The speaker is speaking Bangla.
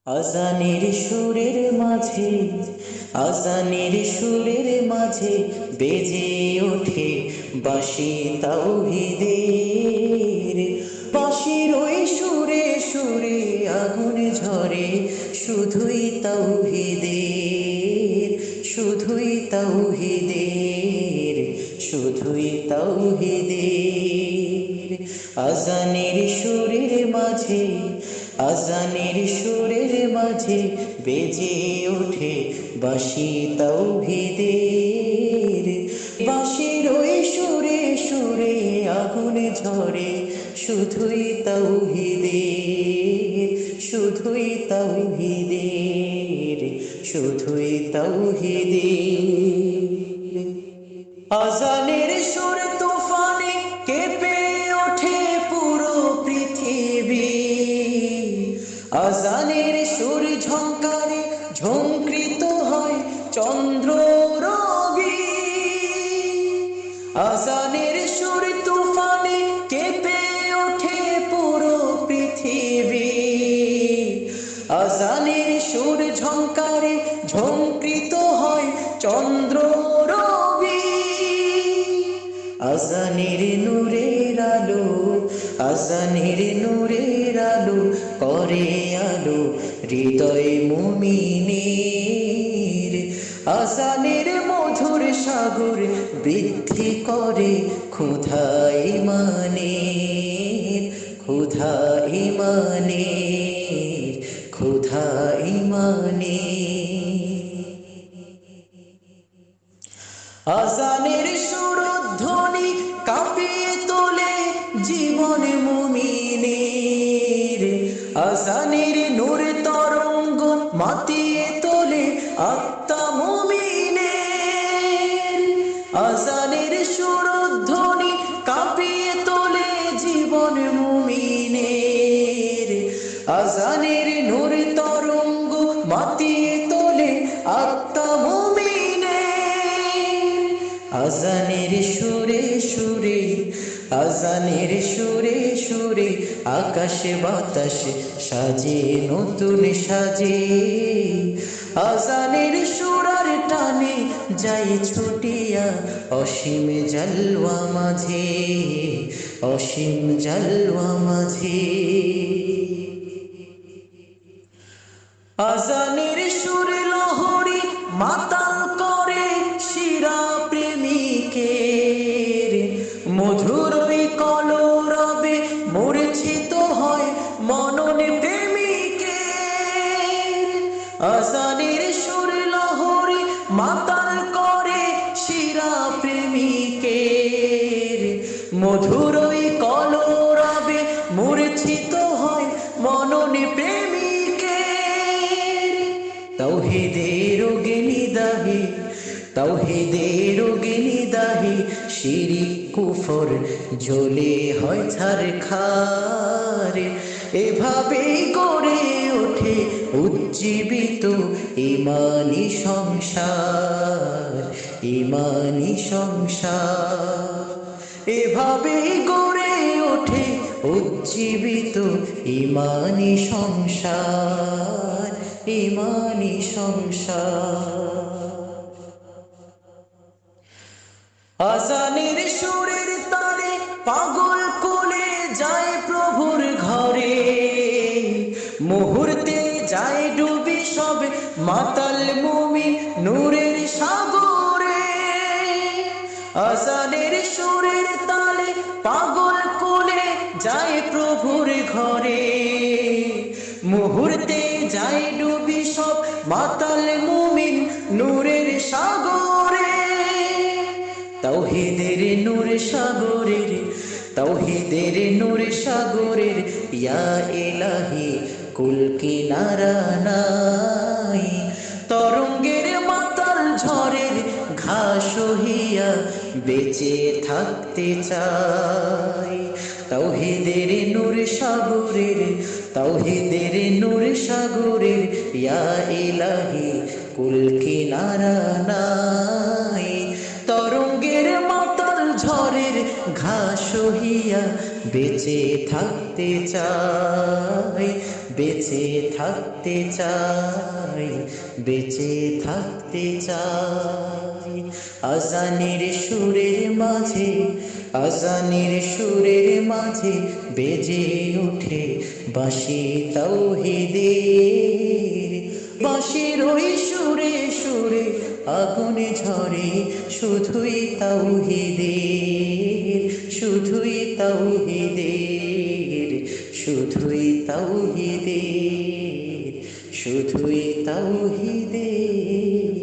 আজানের সুরের মাঝে, আজানের সুরের মাঝে বেজে ওঠে বাঁশি তাওহীদের। বাঁশির ওই সুরে সুরে আগুন ঝরে, শুধুই তাওহীদের, শুধুই তাওহীদের, শুধুই তাওহীদের। আজানের সুরের মাঝে, আজানের সুরের মাঝে বেজে ওঠে বাঁশি তাওহীদের। বাঁশির ওই সুরে সুরে আগুন ঝরে, শুধুই তাওহীদের, শুধুই তাওহীদের, শুধুই তাওহীদের। আজানের সুর তুফানে কেঁপে ওঠে পুরো পৃথিবী, আজানের সুর ঝংকারে ঝংকৃত হয় চন্দ্র রবি। আজানের সুর তুফানে কেঁপে ওঠে পুরো পৃথিবী, আজানের সুর ঝংকারে ঝংকৃত হয় চন্দ্র রবি। আজানের নূরের আলো, আজানের নূরের আলো করে আলো হৃদয় মুমিনের। আজানের মধুর সাগর বৃদ্ধি করে ক্ষুধা ঈমানের, ক্ষুধা ঈমানের, ক্ষুধা ঈমানের। আজানের সুরধ্বনি কাঁপিয়ে তোলে জীবন মুমিনের, আজানের নূর তরঙ্গ মাতিয়ে তোলে আত্মা মুমিনের। আজানের সুরধ্বনি কাঁপিয়ে তোলে জীবন মুমিনের, আজানের নূর তরঙ্গ মাতিয়ে তোলে আত্মা মুমিনের। আজানের সুরে সুরে, আজানের সুরে সুরে আকাশে বাতাসে সাজে নতুন সাজে। আজানের সুরার টানে যাই ছুটিয়া অসীম জালওয়া মাঝে, অসীম জালওয়া মাঝে। আজানের সুর লহরী মাতাল করে শিরা প্রেমিকের, মধুর কলরবে মূর্ছিত হয় মনন প্রেমিকের। আজানের সুর লহরী মাতাল করে শিরা প্রেমিকের, মধুর কলরবে মূর্ছিত হয় মনন প্রেমিকের। তাওহীদের অগ্নিদাহে, তাওহীদের অগ্নিদাহে শিরিক কুফর জ্বলে হয় ছারখার। এভাবেই গড়ে ওঠে উজ্জীবিত ঈমানি সংসার, ঈমানি সংসার। এভাবেই গড়ে ওঠে উজ্জীবিত ঈমানি সংসার, ঈমানি সংসার। আজানের সুরের তারে পাগল কোলে যায় প্রভুর ঘরে, মুহূর্তে যায় ডুবি সব মাতাল মুমিন নূরের সাগরে। আজানের সুরের তালে পাগল কোলে যায় প্রভুর ঘরে, মুহূর্তে যায় ডুবি সব মাতাল মুমিন নূরের সাগরে। তাওহীদের নূর সাগরের, তাওহীদের নূর সাগরের ইয়া ইলাহি কুল কিনারা নাই। তরঙ্গের মাতাল ঝড়ের ঘাস হইয়া বেঁচে থাকতে চাই। তাওহীদের নূর সাগরের, তাওহীদের নূর সাগরের ইয়া ইলাহি কুল কিনারা নাই। তরঙ্গের মাতাল ঝড়ের ঘাস সহিয়া বেঁচে থাকতে চাই, বেঁচে থাকতে চাই, বেঁচে থাকতে চাই। আজানের সুরের মাঝে, আজানের সুরের মাঝে বেজে ওঠে বাঁশি তাওহীদের, বাঁশির ওই সুরে সুরে আগুনে ঝরে শুধুই তাওহীদের, শুধুই তাওহীদের, শুধুই তাওহীদের, শুধুই তাওহীদের।